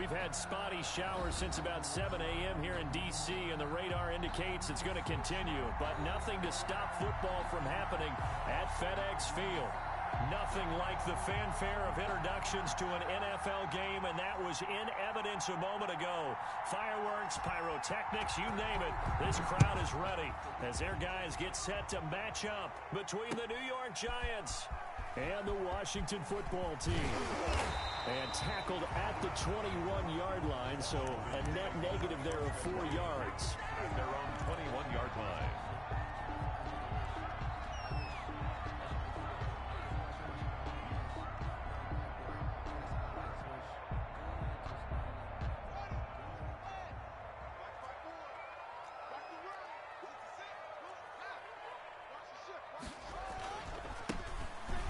We've had spotty showers since about 7 a.m. here in D.C., and the radar indicates it's going to continue, but nothing to stop football from happening at FedEx Field. Nothing like the fanfare of introductions to an NFL game, and that was in evidence a moment ago. Fireworks, pyrotechnics, you name it. This crowd is ready as their guys get set to match up between the New York Giants and the Washington football team. And tackled at the 21-yard line, so a net negative there of 4 yards. At their own 21-yard line.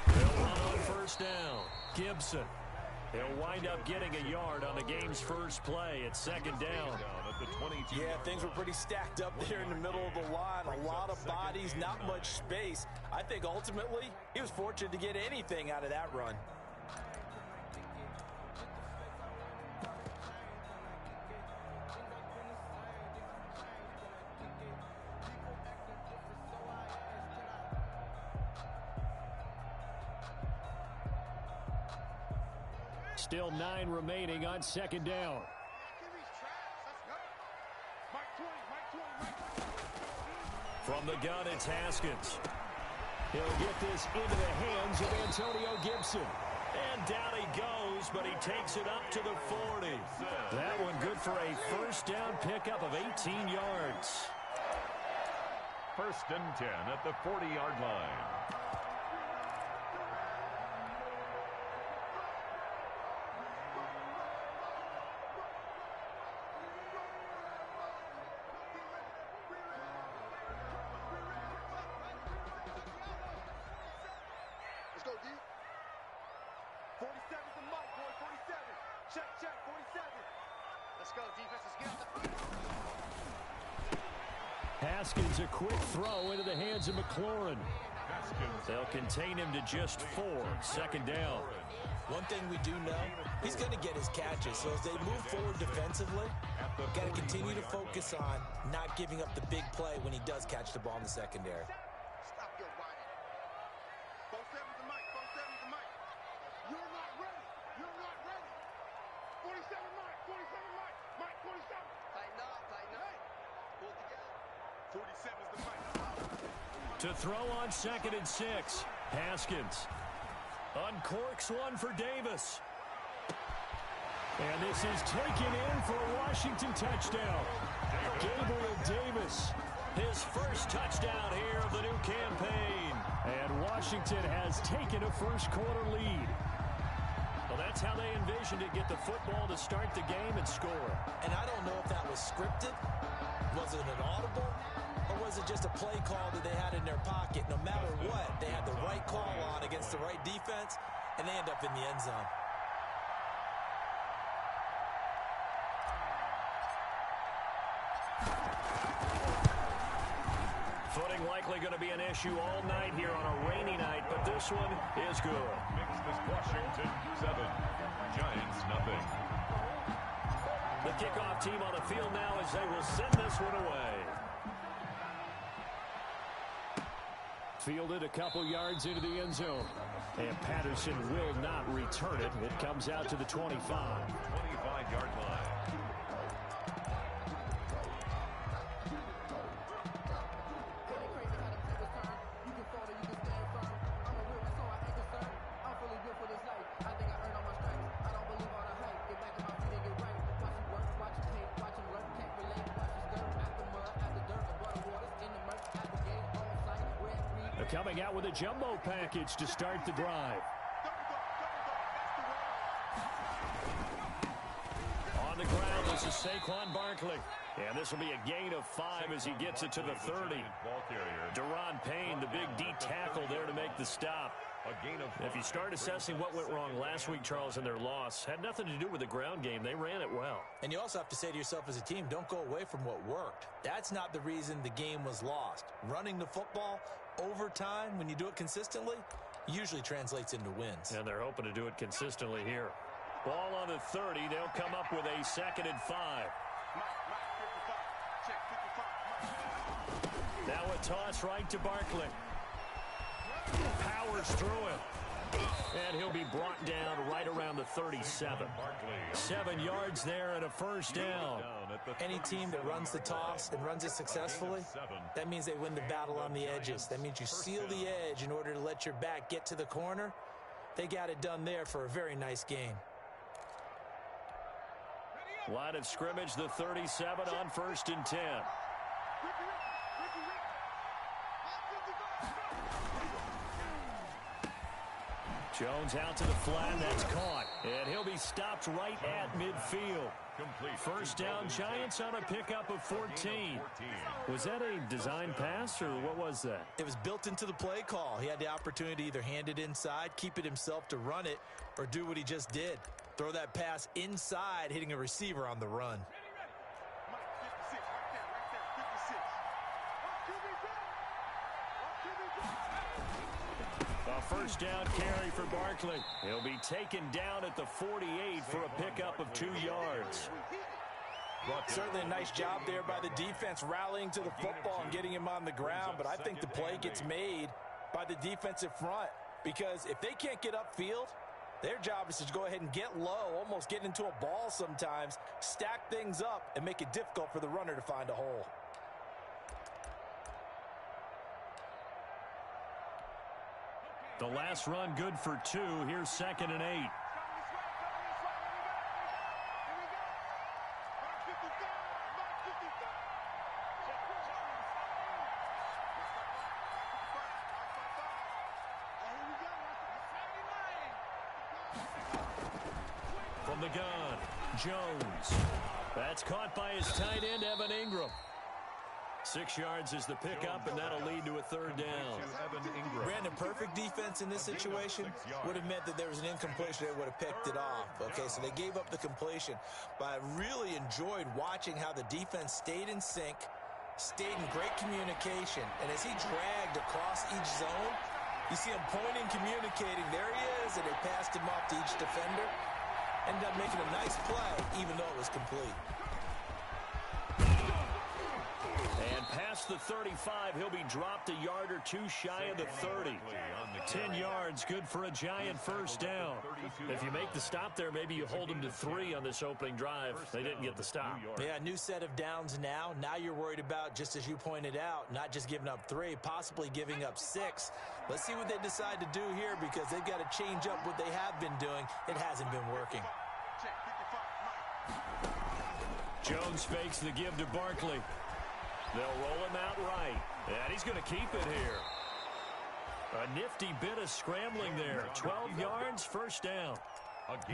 They'll run on first down. Gibson. He'll wind up getting a yard on the game's first play. It's second down. Yeah, things were pretty stacked up there in the middle of the line. A lot of bodies, not much space. I think ultimately he was fortunate to get anything out of that run. Still 9 remaining on second down. From the gun, it's Haskins. He'll get this into the hands of Antonio Gibson. And down he goes, but he takes it up to the 40. That one good for a first down pickup of 18 yards. First and 10 at the 40-yard line. Haskins, a quick throw into the hands of McLaurin. They'll contain him to just 4. Second down. One thing we do know, he's going to get his catches. So as they move forward defensively, got to continue to focus on not giving up the big play when he does catch the ball in the secondary. Stop your whining. 47's the mic. 47's the mic. You're not ready. You're not ready. 47 mic. 47 mic. Mic 47. Tighten up. Tighten up. Pull it together. 47's the mic. To throw on second and 6. Haskins uncorks one for Davis. And this is taken in for a Washington touchdown. Gabriel Davis, his first touchdown here of the new campaign. And Washington has taken a first-quarter lead. Well, that's how they envisioned it, get the football to start the game and score. And I don't know if that was scripted. Was it an audible? Or was it just a play call that they had in their pocket? No matter what, they had the right call on against the right defense, and they end up in the end zone. Footing likely going to be an issue all night here on a rainy night, but this one is good. Makes this Washington 7, Giants nothing. The kickoff team on the field now as they will send this one away. Fielded a couple yards into the end zone. And Patterson will not return it. It comes out to the 25. 25-yard line. Coming out with a jumbo package to start the drive. On the ground, this is Saquon Barkley. And this will be a gain of 5 as he gets it to the 30. Daron Payne, the big D tackle there to make the stop. If you start assessing what went wrong last week, Charles, in their loss, had nothing to do with the ground game. They ran it well. And you also have to say to yourself as a team, don't go away from what worked. That's not the reason the game was lost. Running the football over time, when you do it consistently, usually translates into wins. And they're hoping to do it consistently here. Ball on the 30. They'll come up with a 2nd and 5. Now a toss right to Barkley. Powers through him. And he'll be brought down right around the 37. 7 yards there and a first down. Any team that runs the toss and runs it successfully, that means they win the battle on the edges. That means you seal the edge in order to let your back get to the corner. They got it done there for a very nice gain. Line of scrimmage, the 37 on 1st and 10. Jones out to the flat. That's caught. And he'll be stopped right at midfield. First down, Giants on a pickup of 14. Was that a design pass, or what was that? It was built into the play call. He had the opportunity to either hand it inside, keep it himself to run it, or do what he just did. Throw that pass inside, hitting a receiver on the run. A first down carry for Barkley. He'll be taken down at the 48 for a pickup of 2 yards. Certainly a nice job there by the defense rallying to the football and getting him on the ground, but I think the play gets made by the defensive front because if they can't get upfield, their job is to go ahead and get low, almost get into a ball sometimes, stack things up, and make it difficult for the runner to find a hole. The last run good for 2. Here's 2nd and 8. From the gun, Jones. That's caught by his tight end, Evan Ingram. 6 yards is the pickup, and that'll lead to a 3rd down. Brandon, perfect defense in this situation would have meant that there was an incompletion. They would have picked it off. Okay, so they gave up the completion. But I really enjoyed watching how the defense stayed in sync, stayed in great communication. And as he dragged across each zone, you see him pointing, communicating. There he is, and they passed him off to each defender. Ended up making a nice play, even though it was complete. And past the 35, he'll be dropped a yard or 2 shy of the 30. 10 yards, good for a Giant first down. If you make the stop there, maybe you hold them to 3 on this opening drive. They didn't get the stop. Yeah, new set of downs now. Now you're worried about, just as you pointed out, not just giving up 3, possibly giving up 6. Let's see what they decide to do here because they've got to change up what they have been doing. It hasn't been working. Jones fakes the give to Barkley. They'll roll him out right. And he's going to keep it here. A nifty bit of scrambling there. 12 yards, first down.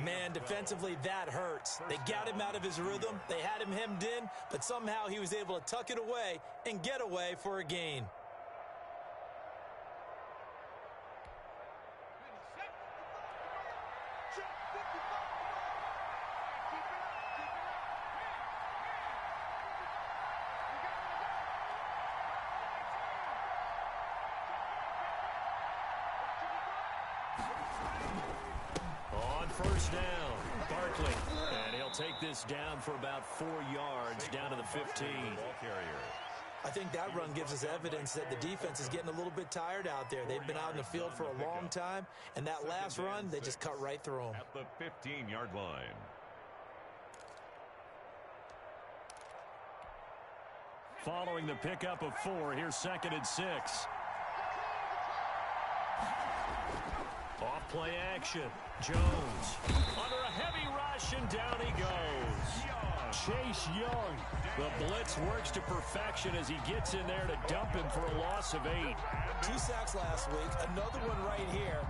Man, defensively, that hurts. They got him out of his rhythm. They had him hemmed in, but somehow he was able to tuck it away and get away for a gain. First down, Barkley. And he'll take this down for about 4 yards, down to the 15. I think that run gives us evidence that the defense is getting a little bit tired out there. They've been out in the field for a long time, and that last run, they just cut right through them. At the 15-yard line. Following the pickup of 4, here's 2nd and 6. Off play action. Jones under a heavy rush, and down he goes. Chase Young. The blitz works to perfection as he gets in there to dump him for a loss of 8. 2 sacks last week, another one right here.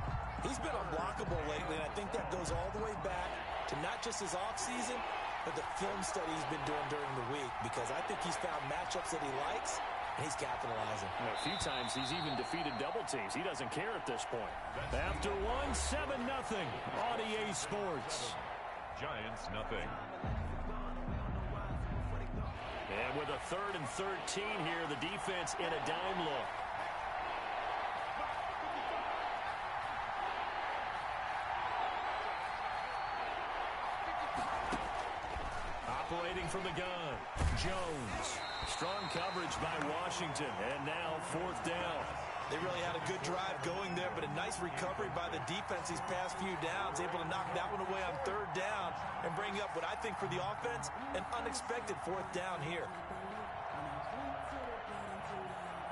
He's been unblockable lately, and I think that goes all the way back to not just his offseason, but the film study he's been doing during the week, because I think he's found matchups that he likes, and he's capitalizing. A few times he's even defeated double teams. He doesn't care at this point. After 1, 7-0 on EA Sports. Giants nothing. And with a 3rd and 13 here, the defense in a dime look. from the gun. Jones. Strong coverage by Washington. And now 4th down. They really had a good drive going there, but a nice recovery by the defense these past few downs, able to knock that one away on 3rd down and bring up what I think for the offense, an unexpected 4th down here.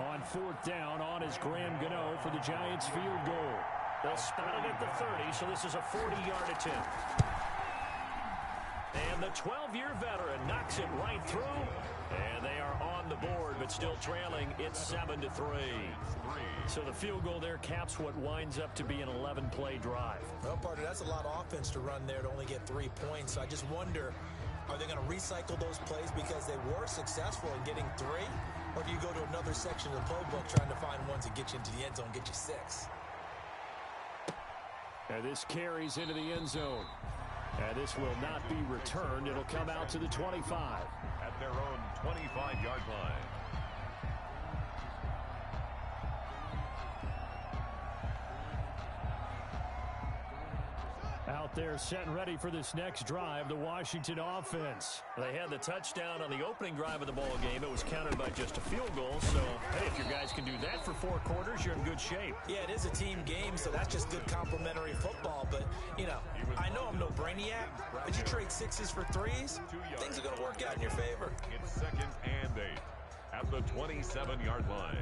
On 4th down, on is Graham Gano for the Giants field goal. They'll spot it at the 30, so this is a 40-yard attempt. And the 12-year veteran knocks it right through. And they are on the board, but still trailing. It's 7-3. So the field goal there caps what winds up to be an 11-play drive. Well, partner, that's a lot of offense to run there to only get 3 points. So I just wonder, are they going to recycle those plays because they were successful in getting 3? Or do you go to another section of the playbook trying to find ones that get you into the end zone, get you 6? And this carries into the end zone. And this will not be returned. It'll come out to the 25. At their own 25-yard line. Out there set and ready for this next drive, the Washington offense. They had the touchdown on the opening drive of the ball game. It was countered by just a field goal. So, hey, if your guys can do that for 4 quarters, you're in good shape. Yeah, it is a team game, so that's just good complementary football. But, you know, I know I'm no brainiac, but you trade 6s for 3s, things are going to work out in your favor. It's 2nd and 8 at the 27-yard line.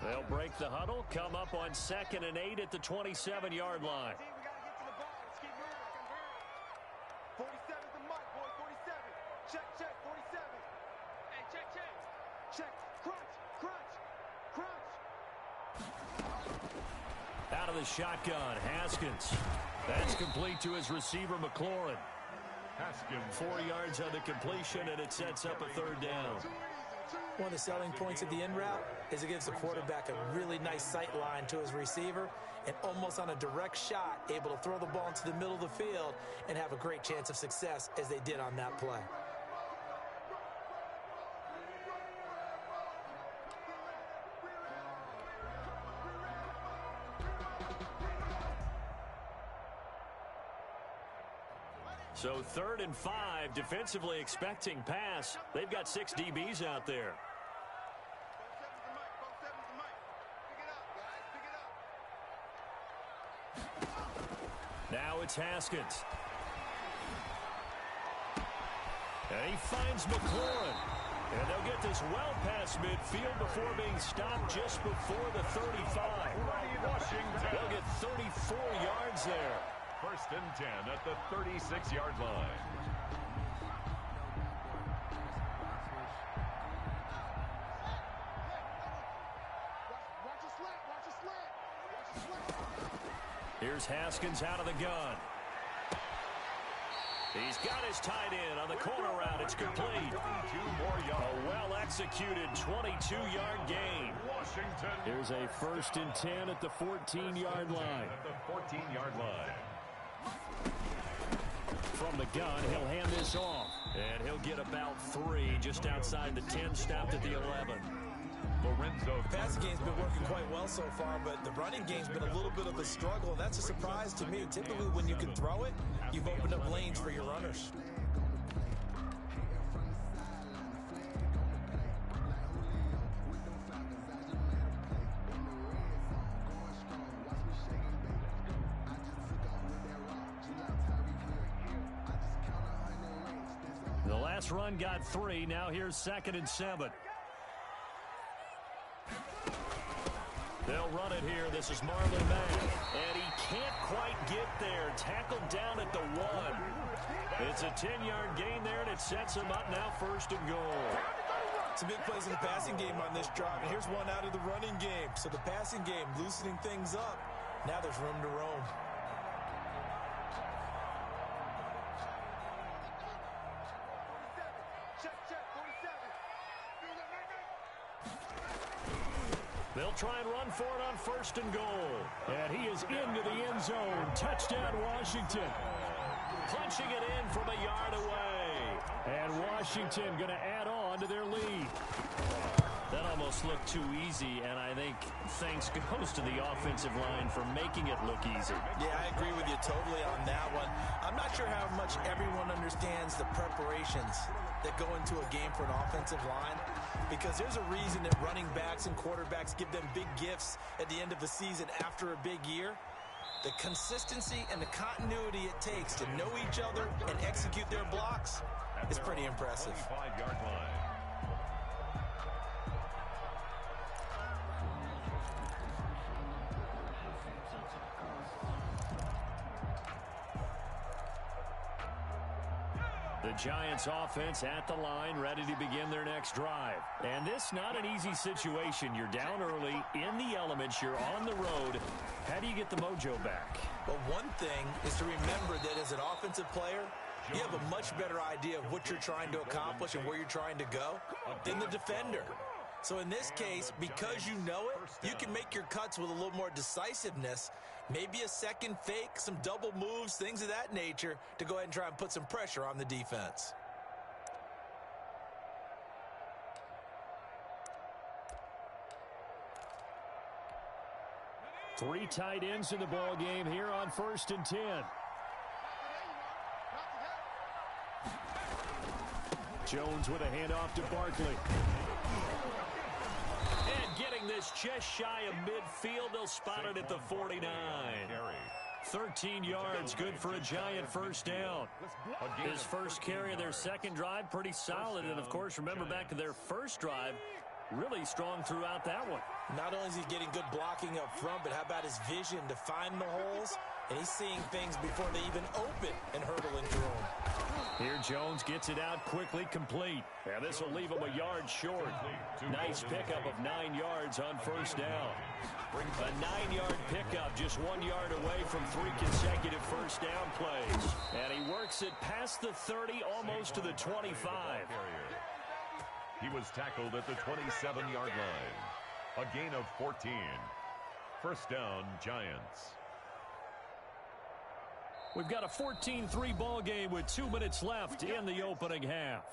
They'll break the huddle, come up on 2nd and 8 at the 27-yard line. We got to get to the ball. Let's keep moving. 47's the mic, boy. 47. Check, check. 47. Hey, check, check. Check. Crunch, crunch, crunch. Out of the shotgun, Haskins. That's complete to his receiver, McLaurin. Haskins. 4 yards on the completion, and it sets up a 3rd down. One of the selling points of the in route is it gives the quarterback a really nice sight line to his receiver and almost on a direct shot able to throw the ball into the middle of the field and have a great chance of success as they did on that play. So 3rd and 5, defensively expecting pass. They've got 6 DBs out there. 47's the mic. 47's the mic. Pick it up, guys. Pick it up. Now it's Haskins. And he finds McLaurin. And they'll get this well past midfield before being stopped just before the 35. They'll get 34 yards there. 1st and 10 at the 36-yard line. Watch your slant. Watch your slant. Watch your slant. Here's Haskins out of the gun. He's got his tight end on the corner route. It's complete. 22 more yards. A well-executed 22-yard gain. Washington. Here's a 1st and 10 at the 14-yard line. At the 14-yard line. From the gun, he'll hand this off. And he'll get about 3 just outside the 10, stopped at the 11. Lorenzo. The passing game's been working quite well so far, but the running game's been a little bit of a struggle. That's a surprise to me. Typically, when you can throw it, you've opened up lanes for your runners. The last run got 3. Now here's 2nd and 7. They'll run it here. This is Marlon Mack. And he can't quite get there. Tackled down at the 1. It's a 10-yard gain there, and it sets him up now 1st and goal. Some big plays in the passing game on this drive, and here's one out of the running game. So the passing game loosening things up. Now there's room to roam. They'll try and run for it on 1st and goal. And he is into the end zone. Touchdown, Washington. Punching it in from a yard away. And Washington going to add on to their lead. That almost looked too easy, and I think thanks goes to the offensive line for making it look easy. Yeah, I agree with you totally on that one. I'm not sure how much everyone understands the preparations that go into a game for an offensive line, because there's a reason that running backs and quarterbacks give them big gifts at the end of the season after a big year. The consistency and the continuity it takes to know each other and execute their blocks is pretty impressive. 25-yard line. The Giants offense at the line, ready to begin their next drive. And this not an easy situation. You're down early, in the elements, you're on the road. How do you get the mojo back? Well, one thing is to remember that as an offensive player, you have a much better idea of what you're trying to accomplish and where you're trying to go than the defender. So in this case, because you know it, you can make your cuts with a little more decisiveness, maybe a second fake, some double moves, things of that nature, to go ahead and try and put some pressure on the defense. Three tight ends in the ball game here on 1st and 10. Jones with a handoff to Barkley. And getting this just shy of midfield, they'll spot it at the 49. 13 yards, good for a Giant first down. His first carry of their second drive, pretty solid. And, of course, remember back to their first drive, really strong throughout that one. Not only is he getting good blocking up front, but how about his vision to find the holes? And he's seeing things before they even open and hurtling through them. Here Jones gets it out quickly, complete. And this will leave him a yard short. Nice pickup of 9 yards on first down. A 9-yard pickup, just 1 yard away from 3 consecutive first down plays. And he works it past the 30, almost to the 25. He was tackled at the 27-yard line. A gain of 14. First down, Giants. We've got a 14-3 ball game with 2 minutes left in the opening half.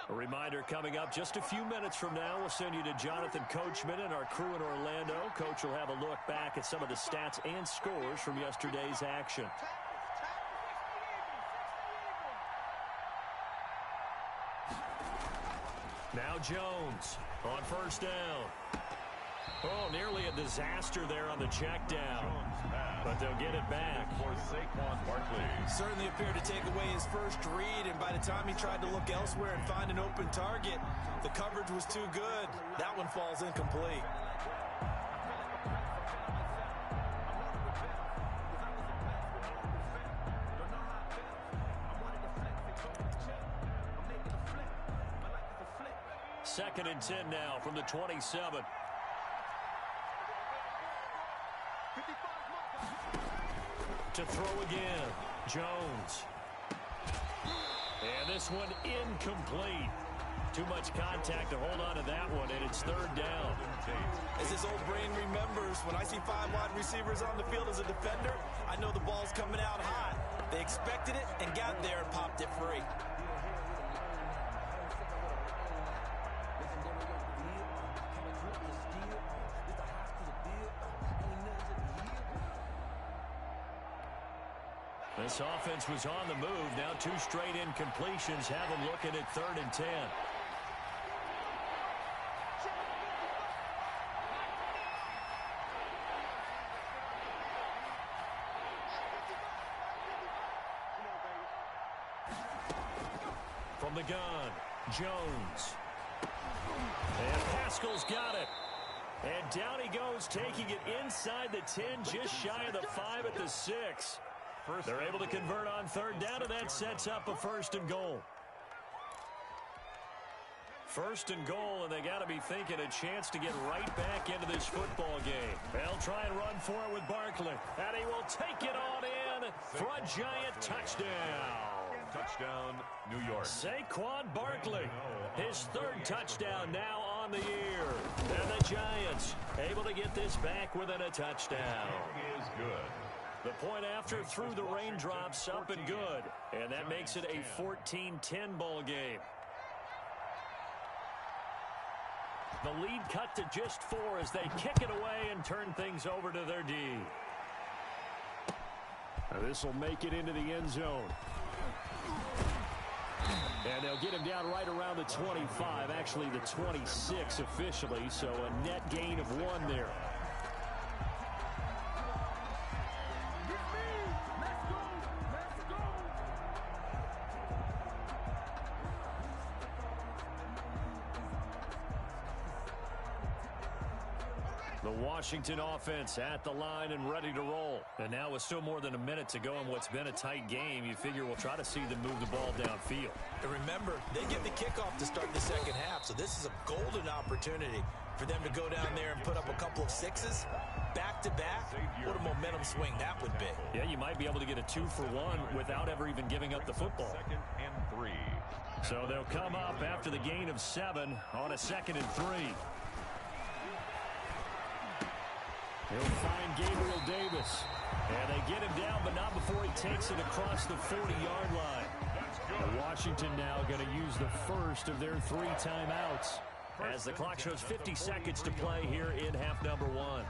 A reminder coming up just a few minutes from now, we'll send you to Jonathan Coachman and our crew in Orlando. Coach will have a look back at some of the stats and scores from yesterday's action. Now Jones on first down. Oh, nearly a disaster there on the check down. But they'll get it back. For Saquon Barkley. Certainly appeared to take away his first read, and by the time he tried to look elsewhere and find an open target, the coverage was too good. That one falls incomplete. Second and 10 now from the 27. To throw again, Jones. And this one incomplete. Too much contact to hold on to that one, and it's third down. As his old brain remembers, when I see 5 wide receivers on the field as a defender, I know the ball's coming out hot. They expected it and got there and popped it free. This offense was on the move. Now 2 straight incompletions have them looking at 3rd and 10. From the gun, Jones. And Pascal's got it. And down he goes, taking it inside the 10, just shy of the 5 at the 6. They're able to convert on 3rd down, and that sets up a 1st and goal. 1st and goal, and they got to be thinking a chance to get right back into this football game. They'll try and run for it with Barkley, and he will take it on in for a Giant touchdown. Touchdown, New York. Saquon Barkley, his third touchdown now on the year. And the Giants able to get this back within a touchdown. He is good. The point after through the raindrops up and good. And that makes it a 14-10 ball game. The lead cut to just 4 as they kick it away and turn things over to their D. This will make it into the end zone. And they'll get him down right around the 25, actually the 26 officially, so a net gain of 1 there. The Washington offense at the line and ready to roll. And now with still more than a minute to go in what's been a tight game, you figure we'll try to see them move the ball downfield. And remember, they get the kickoff to start the second half, so this is a golden opportunity for them to go down there and put up a couple of 6s back-to-back. What a momentum swing that would be. Yeah, you might be able to get a 2-for-1 without ever even giving up the football. 2nd and 3. So they'll come up after the gain of 7 on a 2nd and 3. He'll find Gabriel Davis. And they get him down, but not before he takes it across the 40-yard line. And Washington now going to use the first of their 3 timeouts as the clock shows 50 seconds to play here in half number 1.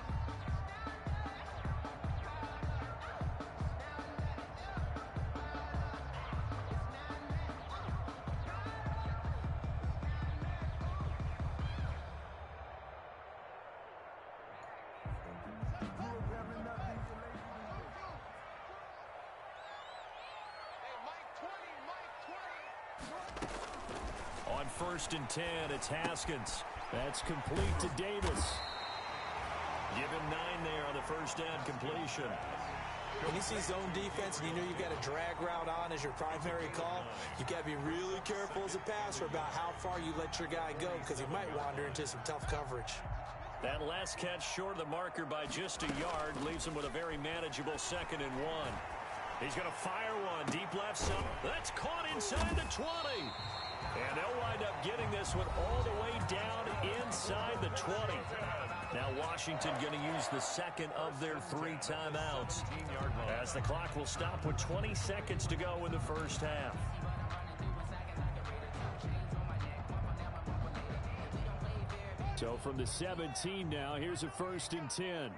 On 1st and 10, it's Haskins. That's complete to Davis. Give him 9 there on the first down completion. When you see zone defense and you know you've got a drag route on as your primary call, you've got to be really careful as a passer about how far you let your guy go because he might wander into some tough coverage. That last catch short of the marker by just a yard leaves him with a very manageable 2nd and 1. He's going to fire one deep left side. That's caught inside the 20. And they'll wind up getting this one all the way down inside the 20. Now Washington going to use the 2nd of their 3 timeouts as the clock will stop with 20 seconds to go in the first half. So from the 17 now, here's a 1st and 10.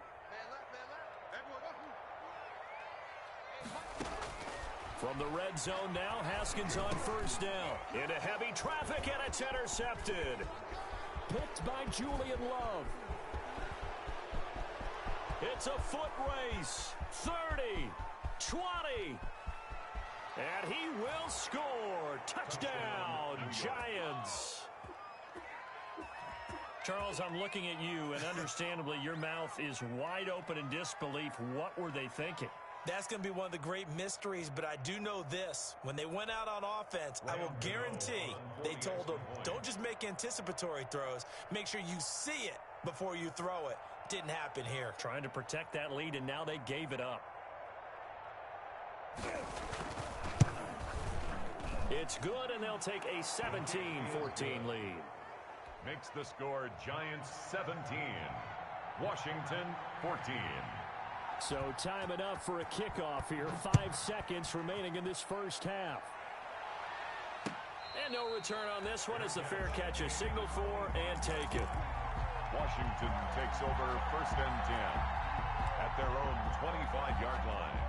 From the red zone now, Haskins on 1st down. Into heavy traffic, and it's intercepted. Picked by Julian Love. It's a foot race. 30, 20. And he will score. Touchdown, Giants. Charles, I'm looking at you, and understandably, your mouth is wide open in disbelief. What were they thinking? That's going to be one of the great mysteries, but I do know this. When they went out on offense, I will guarantee they told them, don't just make anticipatory throws. Make sure you see it before you throw it. Didn't happen here. Trying to protect that lead, and now they gave it up. It's good, and they'll take a 17-14 lead. Makes the score Giants 17, Washington 14. So time enough for a kickoff here. 5 seconds remaining in this first half. And no return on this one as the fair catch is signaled for and taken. Washington takes over 1st and 10 at their own 25-yard line.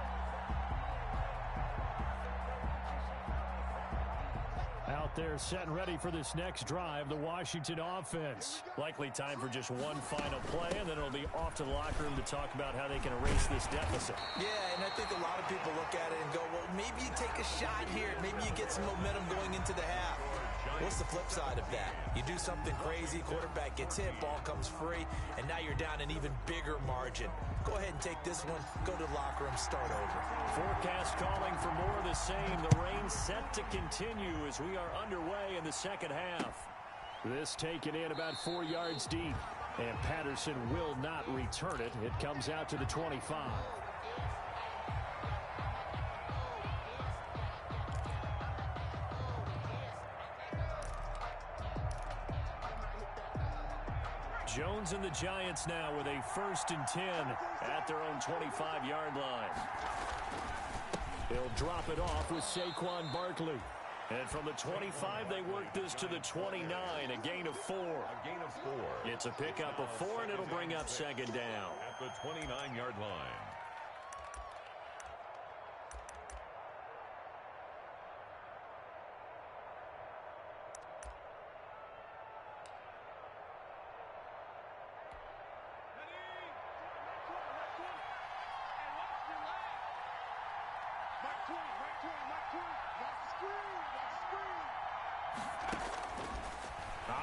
Out there set and ready for this next drive, the Washington offense. Likely time for just one final play, and then it'll be off to the locker room to talk about how they can erase this deficit. Yeah, and I think a lot of people look at it and go, well, maybe you take a shot here. Maybe you get some momentum going into the half. What's the flip side of that? You do something crazy, quarterback gets hit, ball comes free, and now you're down an even bigger margin. Go ahead and take this one, go to the locker room, start over. Forecast calling for more of the same. The rain set to continue as we are underway in the second half. This taken in about 4 yards deep, and Patterson will not return it. It comes out to the 25. Jones and the Giants now with a 1st and 10 at their own 25-yard line. He'll drop it off with Saquon Barkley. And from the 25, they work this to the 29, a gain of 4. A gain of 4. It's a pickup of 4, and it'll bring up 2nd down. At the 29-yard line.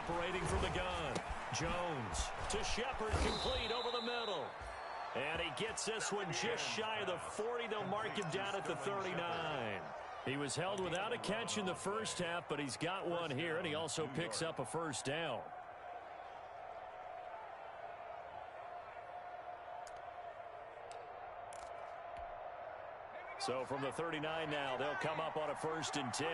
Operating from the gun, Jones to Shepard, complete over the middle. And he gets this one just shy of the 40. They'll mark him down at the 39. He was held without a catch in the first half, but he's got one here, and he also picks up a 1st down. So from the 39 now, they'll come up on a 1st and 10.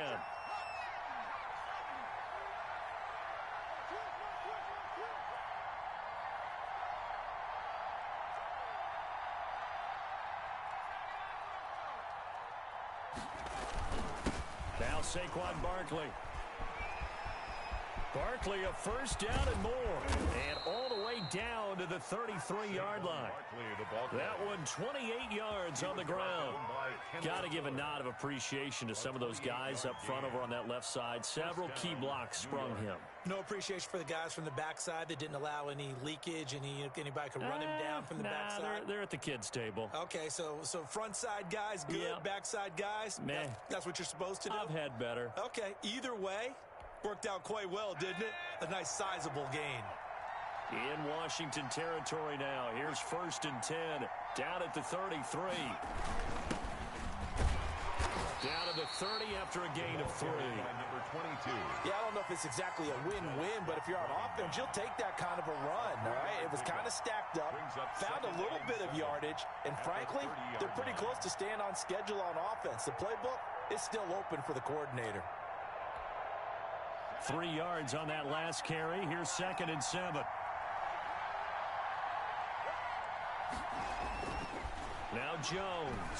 Now Saquon Barkley. Barkley a 1st down and more. And all the way down to the 33-yard line. That one 28 yards on the ground. Got to give a nod of appreciation to some of those guys up front over on that left side. Several key blocks sprung him. No appreciation for the guys from the backside that didn't allow any leakage, anybody could run him down from the backside. They're at the kids' table. Okay, so front side guys good, Yeah. backside guys, Meh. that's what you're supposed to do? I've had better. Okay, either way, worked out quite well, didn't it? A nice sizable gain. In Washington territory now. Here's 1st and 10. Down at the 33. Down to the 30 after a gain of 3. Number 22. Yeah, I don't know if it's exactly a win-win, but if you're on offense, you'll take that kind of a run, all right? It was kind of stacked up, found a little bit of yardage, and frankly, they're pretty close to staying on schedule on offense. The playbook is still open for the coordinator. 3 yards on that last carry. Here's 2nd and 7. Now Jones.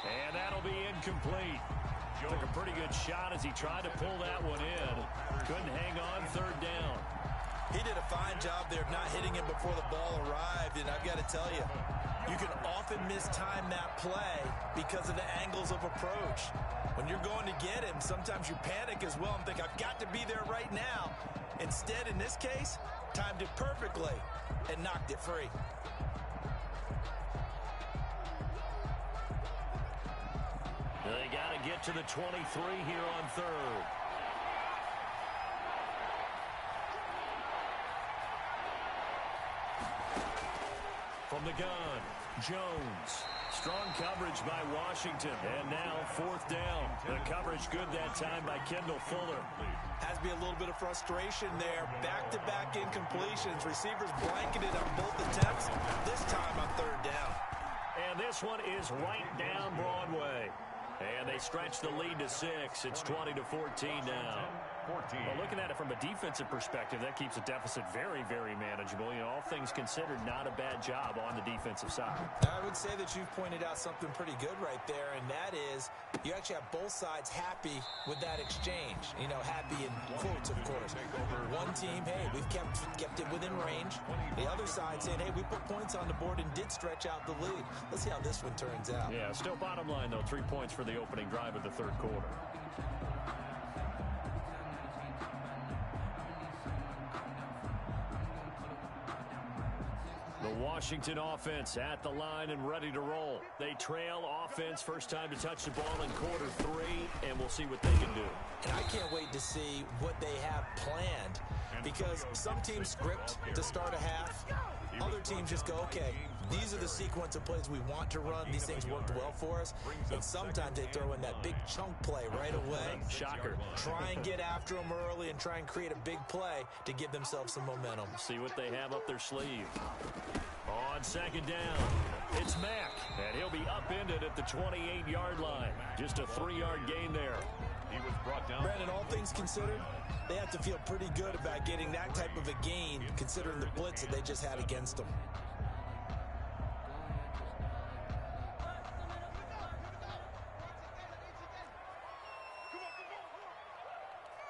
And that'll be incomplete. Took a pretty good shot as he tried to pull that one in. Couldn't hang on, 3rd down. He did a fine job there of not hitting him before the ball arrived, and I've got to tell you, you can often mistime that play because of the angles of approach. When you're going to get him, sometimes you panic as well and think, I've got to be there right now. Instead, in this case, timed it perfectly and knocked it free. They got to get to the 23 here on 3rd. From the gun, Jones. Strong coverage by Washington. And now 4th down. The coverage good that time by Kendall Fuller. Has to be a little bit of frustration there. Back-to-back incompletions. Receivers blanketed on both attempts. This time on 3rd down. And this one is right down Broadway. And they stretch the lead to 6. It's 20-14 now. Well, looking at it from a defensive perspective, that keeps the deficit very, very manageable. You know, all things considered, not a bad job on the defensive side. I would say that you've pointed out something pretty good right there, and that is you actually have both sides happy with that exchange. You know, happy in quotes, of course. One team, hey, we've kept it within range. The other side saying, hey, we put points on the board and did stretch out the lead. Let's see how this one turns out. Yeah, still bottom line, though, 3 points for the opening drive of the 3rd quarter. The Washington offense at the line and ready to roll. They trail offense, first time to touch the ball in quarter 3, and we'll see what they can do. And I can't wait to see what they have planned, because some teams script to start a half. Other teams just go, okay, these are the sequence of plays we want to run. These things worked well for us. And sometimes they throw in that big chunk play right away. Shocker. Try and get after them early and try and create a big play to give themselves some momentum. See what they have up their sleeve. On 2nd down, it's Mack, and he'll be upended at the 28-yard line. Just a 3-yard gain there. He was brought down. Brandon, all things considered, they have to feel pretty good about getting that type of a gain, considering the blitz that they just had against them.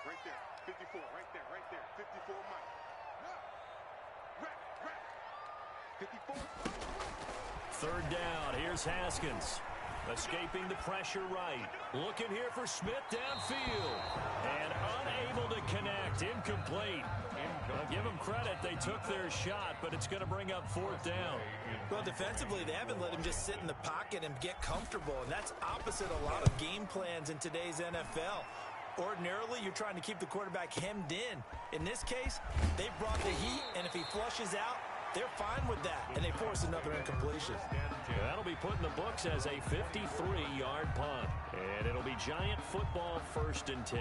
Right there, 54, right there, 54 Mike. 54. Third down, here's Haskins. Escaping the pressure right. Looking here for Smith downfield. And unable to connect. Incomplete. I'll give them credit. They took their shot, but it's going to bring up fourth down. Well, defensively, they haven't let him just sit in the pocket and get comfortable, and that's opposite a lot of game plans in today's NFL. Ordinarily, you're trying to keep the quarterback hemmed in. In this case, they brought the heat, and if he flushes out, they're fine with that, and they force another incompletion. That'll be put in the books as a 53-yard punt. And it'll be Giant football, 1st and 10.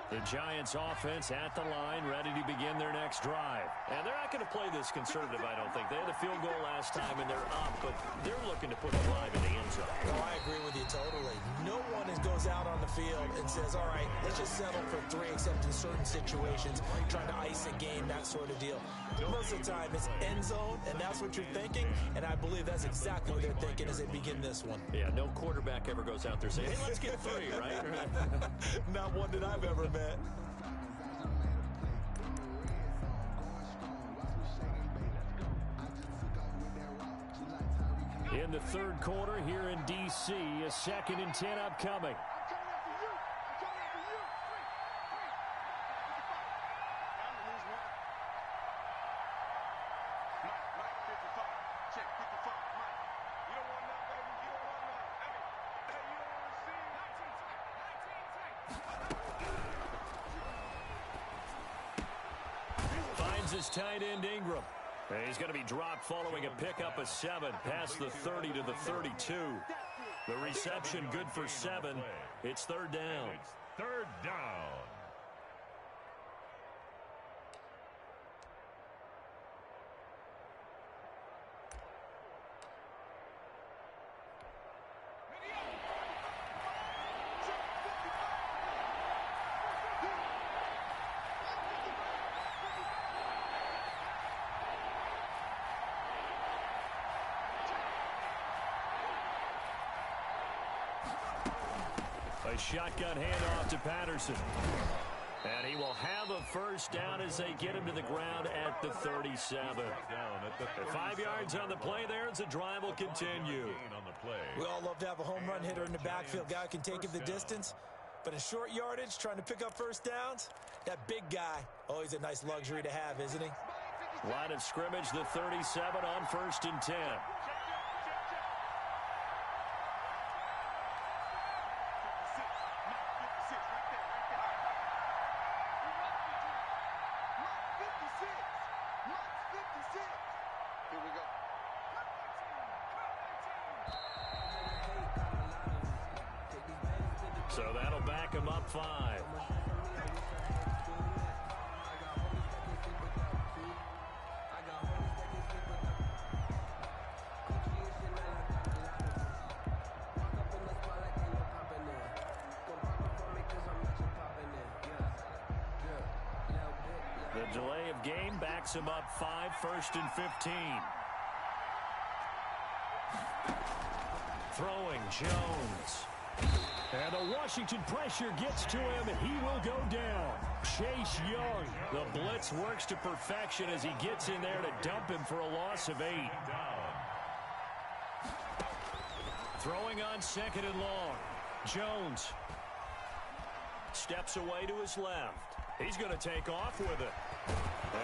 The Giants offense at the line, ready to begin their next drive. And they're not going to play this conservative, I don't think. They had a field goal last time, and they're up, but they're looking to put a drive in the end zone. Oh, I agree with you totally. No one goes out on the field and says, all right, let's just settle for 3, except in certain situations, trying to ice a game, that sort of deal. Most of the time, it's end zone, and that's what you're thinking, and I believe that's exactly what they're thinking as they begin this one. Yeah, no quarterback ever goes out there saying, hey, let's get 3, right? Not one that I've ever met. In the third quarter here in D.C., a 2nd and 10 upcoming. Finds his tight end Ingram. He's going to be dropped following a pickup of 7 past the 30 to the 32. The reception good for 7. It's 3rd down. It's 3rd down. A shotgun handoff to Patterson. And he will have a 1st down as they get him to the ground at the 37. 5 yards on the play there as the drive will continue. We all love to have a home run hitter in the backfield. Guy who can take it the distance. But in short yardage, trying to pick up 1st downs, that big guy, always a nice luxury to have, isn't he? Line of scrimmage, the 37 on 1st and 10. So that'll back him up 5. The delay of game backs him up 5, 1st and 15. Throwing Jones. And the Washington pressure gets to him, and he will go down. Chase Young. The blitz works to perfection as he gets in there to dump him for a loss of 8. Throwing on 2nd and long. Jones steps away to his left. He's going to take off with it.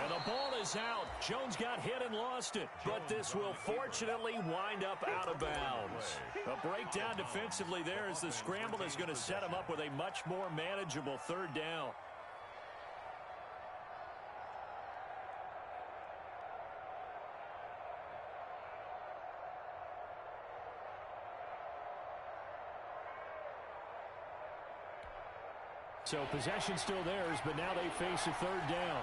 And the ball is out. Jones got hit and lost it. But this will fortunately wind up out of bounds. A breakdown defensively there as the scramble is going to set him up with a much more manageable 3rd down. So possession still theirs, but now they face a third down.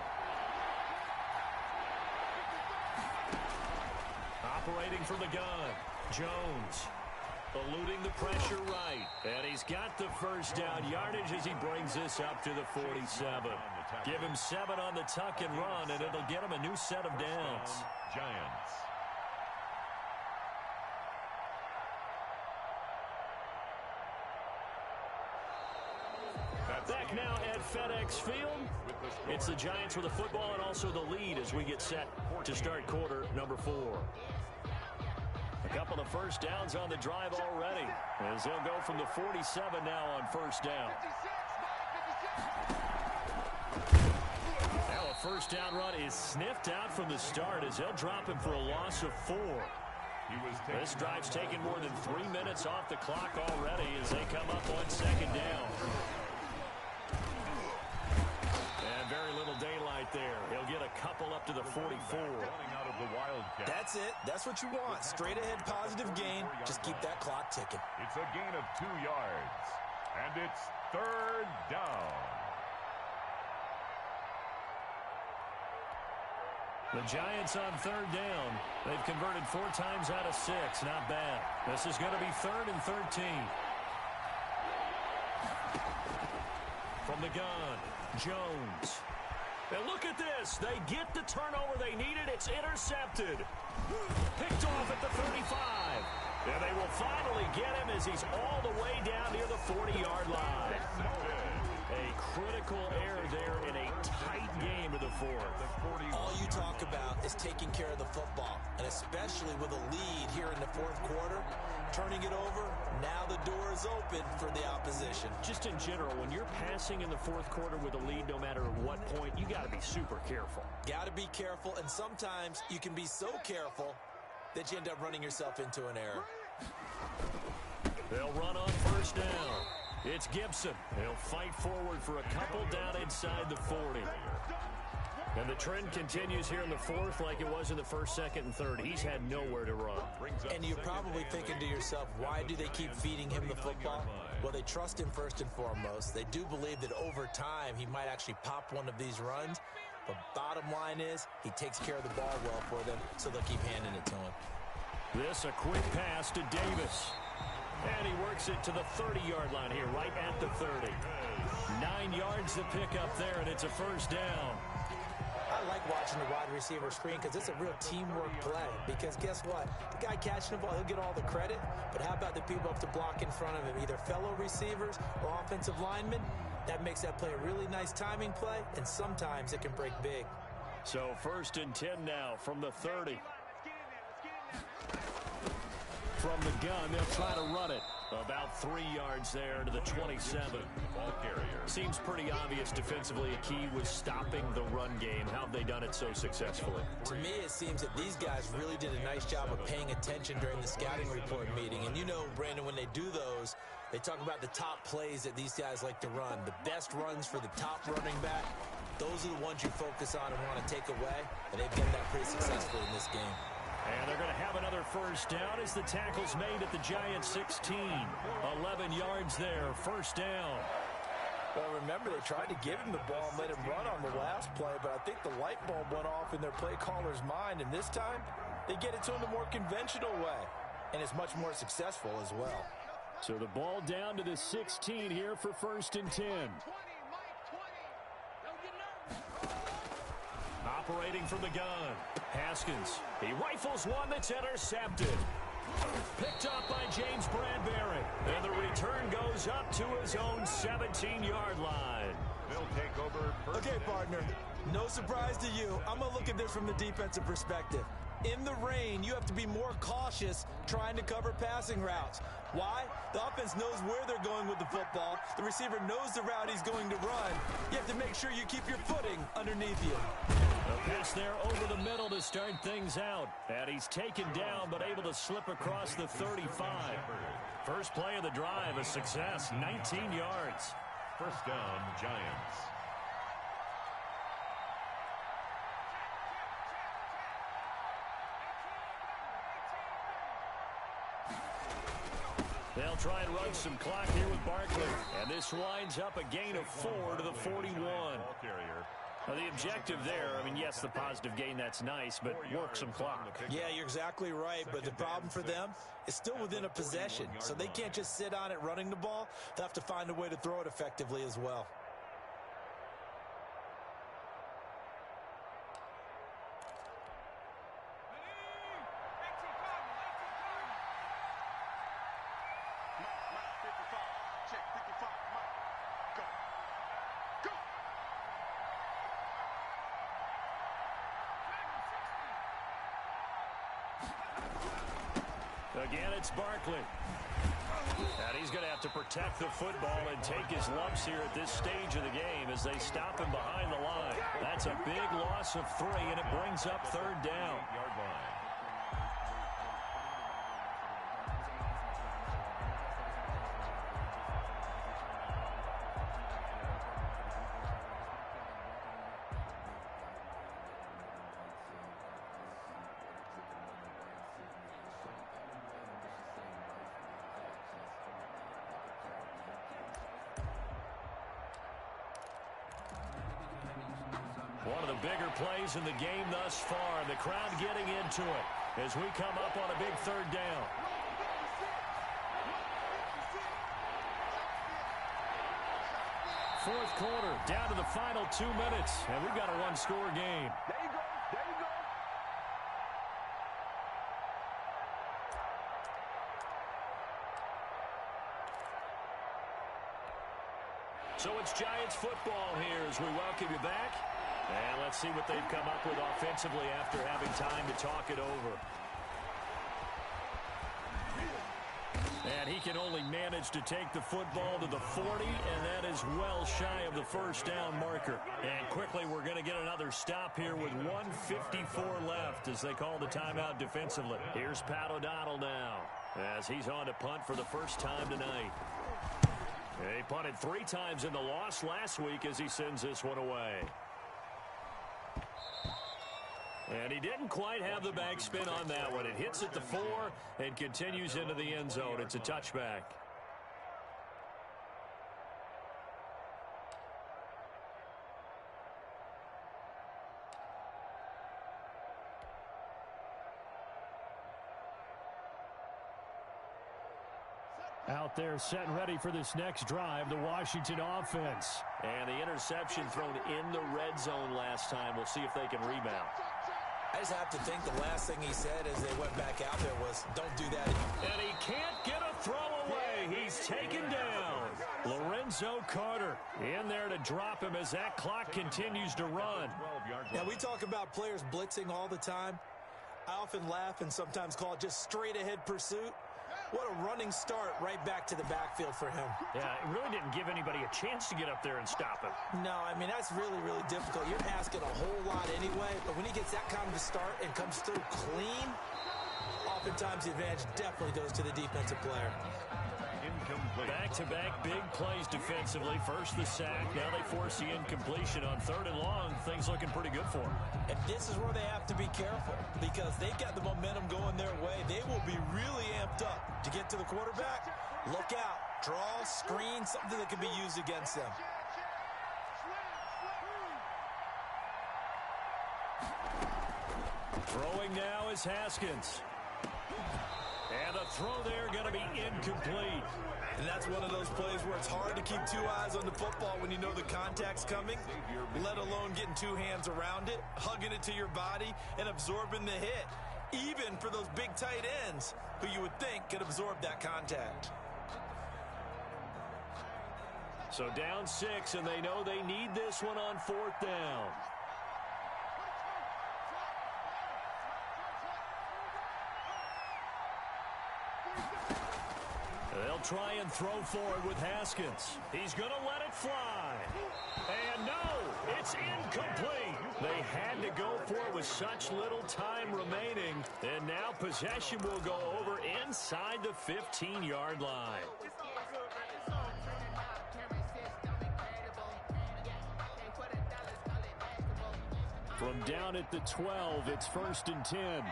Operating from the gun, Jones. Eluding the pressure right. And he's got the first down yardage as he brings this up to the 47. Give him 7 on the tuck and run, and it'll get him a new set of downs. Giants. Back now at FedEx Field. It's the Giants with the football and also the lead as we get set to start quarter number 4. A couple of first downs on the drive already as they'll go from the 47 now on first down. Now a first down run is sniffed out from the start as they'll drop him for a loss of 4. This drive's taken more than 3 minutes off the clock already as they come up on second down. And very little daylight there. He'll get a couple up to the 44. That's it. That's what you want. Straight ahead positive gain. Just keep that clock ticking. It's a gain of 2 yards. And it's third down. The Giants on third down. They've converted 4 times out of 6. Not bad. This is going to be 3rd and 13. From the gun, Jones. And look at this. They get the turnover they needed. It's intercepted. Picked off at the 35. And they will finally get him as he's all the way down near the 40-yard line. A critical error there in a tight game of the 4th. All you talk about is taking care of the football, and especially with a lead here in the 4th quarter, turning it over, now the door is open for the opposition. Just in general, when you're passing in the 4th quarter with a lead, no matter at what point, you got to be super careful. Got to be careful, and sometimes you can be so careful that you end up running yourself into an error. They'll run on first down. It's Gibson. He'll fight forward for a couple down inside the 40. And the trend continues here in the 4th like it was in the 1st, 2nd, and 3rd. He's had nowhere to run. And you're probably thinking to yourself, why do they keep feeding him the football? Well, they trust him first and foremost. They do believe that over time he might actually pop one of these runs. But bottom line is he takes care of the ball well for them, so they'll keep handing it to him. This a quick pass to Davis. And he works it to the 30-yard line here, right at the 30. 9 yards to pick up there, and it's a first down. I like watching the wide receiver screen because it's a real teamwork play. Because guess what? The guy catching the ball, he'll get all the credit. But how about the people up to block in front of him, either fellow receivers or offensive linemen? That makes that play a really nice timing play, and sometimes it can break big. So 1st and 10 now from the 30. From the gun, they'll try to run it. About 3 yards there to the 27. Ball carrier. Seems pretty obvious defensively a key was stopping the run game. How have they done it so successfully? To me, it seems that these guys really did a nice job of paying attention during the scouting report meeting. And you know, Brandon, when they do those, they talk about the top plays that these guys like to run. The best runs for the top running back, those are the ones you focus on and want to take away. And they've done that pretty successfully in this game. And they're going to have another first down as the tackle's made at the Giants 16. 11 yards there, first down. Well, remember, they tried to give him the ball and let him run on the last play, but I think the light bulb went off in their play caller's mind, and this time they get it to him the more conventional way, and it's much more successful as well. So the ball down to the 16 here for 1st and 10. Operating from the gun, Haskins. He rifles one that's intercepted. Picked up by James Bradbury. And the return goes up to his own 17-yard line. They'll take over first. Okay, partner, no surprise to you. I'm going to look at this from the defensive perspective. In the rain, you have to be more cautious trying to cover passing routes. Why? The offense knows where they're going with the football. The receiver knows the route he's going to run. You have to make sure you keep your footing underneath you. A pass there over the middle to start things out. And he's taken down but able to slip across the 35. First play of the drive, a success, 19 yards. First down, Giants. They'll try and run some clock here with Barkley. And this winds up a gain of 4 to the 41. Now, the objective there, I mean, yes, the positive gain, that's nice, but work some clock. Yeah, you're exactly right, but the problem for them is still within a possession, so they can't just sit on it running the ball. They'll have to find a way to throw it effectively as well. Again, it's Barkley. And he's going to have to protect the football and take his lumps here at this stage of the game as they stop him behind the line. That's a big loss of 3, and it brings up 3rd down. One of the bigger plays in the game thus far. The crowd getting into it as we come up on a big 3rd down. Fourth quarter, down to the final 2 minutes, and we've got a one-score game. There you go. There you go. So it's Giants football here as we welcome you back. And let's see what they've come up with offensively after having time to talk it over. And he can only manage to take the football to the 40, and that is well shy of the first down marker. And quickly, we're going to get another stop here with 1:54 left as they call the timeout defensively. Here's Pat O'Donnell now as he's on to punt for the first time tonight. He punted 3 times in the loss last week as he sends this one away. And he didn't quite have the backspin on that one. It hits at the 4 and continues into the end zone. It's a touchback. Out there set and ready for this next drive, the Washington offense. And the interception thrown in the red zone last time. We'll see if they can rebound. I just have to think the last thing he said as they went back out there was, don't do that. And he can't get a throw away. He's taken down. Lorenzo Carter in there to drop him as that clock continues to run. Now, we talk about players blitzing all the time. I often laugh and sometimes call it just straight ahead pursuit. What a running start right back to the backfield for him. Yeah, it really didn't give anybody a chance to get up there and stop him. No, I mean, that's really, really difficult. You're asking a whole lot anyway, but when he gets that kind of a start and comes through clean, oftentimes the advantage definitely goes to the defensive player. Back-to-back big plays defensively. First the sack, now they force the incompletion on 3rd and long. Things looking pretty good for them. And this is where they have to be careful because they've got the momentum going their way. They will be really amped up to get to the quarterback. Look out. Draw, screen, something that can be used against them. Throwing now is Haskins. And the throw there going to be incomplete. And that's one of those plays where it's hard to keep 2 eyes on the football when you know the contact's coming, let alone getting 2 hands around it, hugging it to your body, and absorbing the hit, even for those big tight ends who you would think could absorb that contact. So down 6, and they know they need this one on 4th down. They'll try and throw forward with Haskins. He's going to let it fly. And no, it's incomplete. They had to go for it with such little time remaining. And now possession will go over inside the 15-yard line. From down at the 12, it's 1st and 10.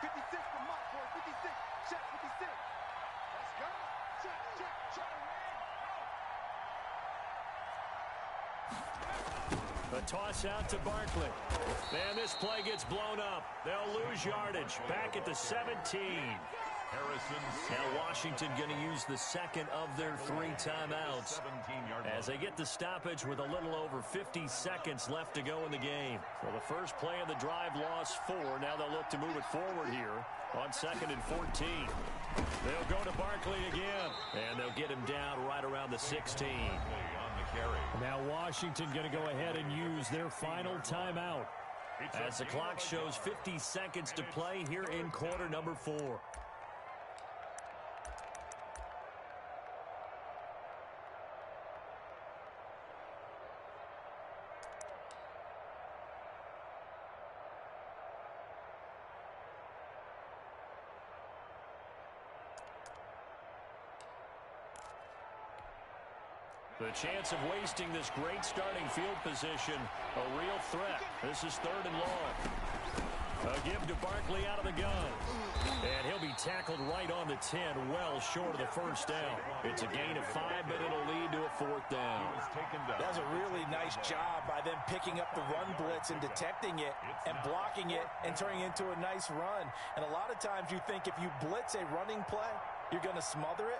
56 for Mike, boy. 56. Check 56. Let's go. Check. The toss out to Barkley. And this play gets blown up. They'll lose yardage. Back at the 17. Now Washington going to use the second of their 3 timeouts as they get the stoppage with a little over 50 seconds left to go in the game. So the first play of the drive lost 4. Now they'll look to move it forward here on 2nd and 14. They'll go to Barkley again, and they'll get him down right around the 16. Now Washington going to go ahead and use their final timeout as the clock shows 50 seconds to play here in quarter number 4. The chance of wasting this great starting field position, a real threat. This is 3rd and long. A give to Barkley out of the gun. And he'll be tackled right on the 10, well short of the first down. It's a gain of 5, but it'll lead to a 4th down. That's a really nice job by them picking up the run blitz and detecting it and blocking it and turning it into a nice run. And a lot of times you think if you blitz a running play, you're going to smother it.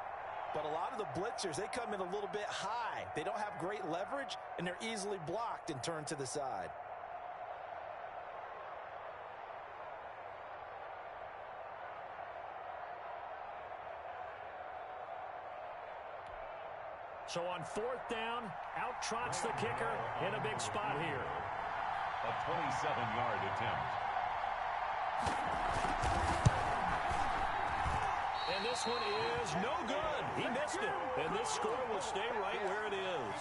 But a lot of the blitzers, they come in a little bit high. They don't have great leverage, and they're easily blocked and turned to the side. So on 4th down, out trots the kicker in a big spot here. A 27-yard attempt. And this one is no good. He missed it. And this score will stay right where it is.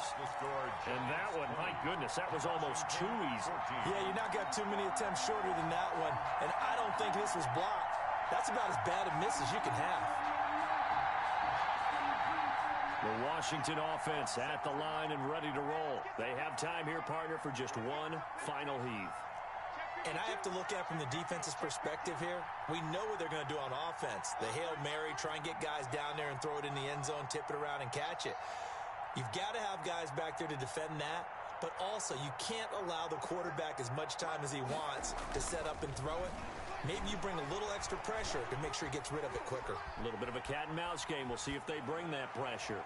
And that one, my goodness, that was almost too easy. Yeah, you not got too many attempts shorter than that one. And I don't think this was blocked. That's about as bad a miss as you can have. The Washington offense at the line and ready to roll. They have time here, partner, for just one final heave. And I have to look at it from the defense's perspective here. We know what they're going to do on offense. The Hail Mary, try and get guys down there and throw it in the end zone, tip it around and catch it. You've got to have guys back there to defend that, but also you can't allow the quarterback as much time as he wants to set up and throw it. Maybe you bring a little extra pressure to make sure he gets rid of it quicker. A little bit of a cat and mouse game. We'll see if they bring that pressure.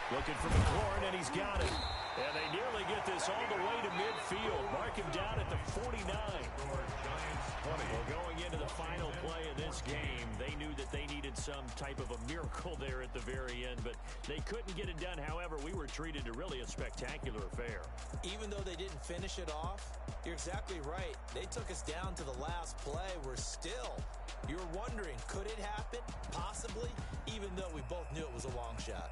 Looking for McLaurin, and he's got it. And they nearly get this all the way to midfield. Mark him down at the 49. Well, going into the final play of this game, they knew that they needed some type of a miracle there at the very end, but they couldn't get it done. However, we were treated to really a spectacular affair. Even though they didn't finish it off, you're exactly right. They took us down to the last play. You're wondering, could it happen? Possibly, even though we both knew it was a long shot.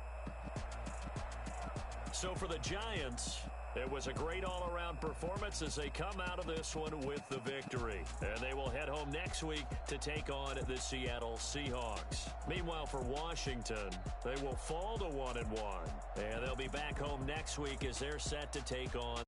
So for the Giants, it was a great all-around performance as they come out of this one with the victory. And they will head home next week to take on the Seattle Seahawks. Meanwhile, for Washington, they will fall to 1-1. And they'll be back home next week as they're set to take on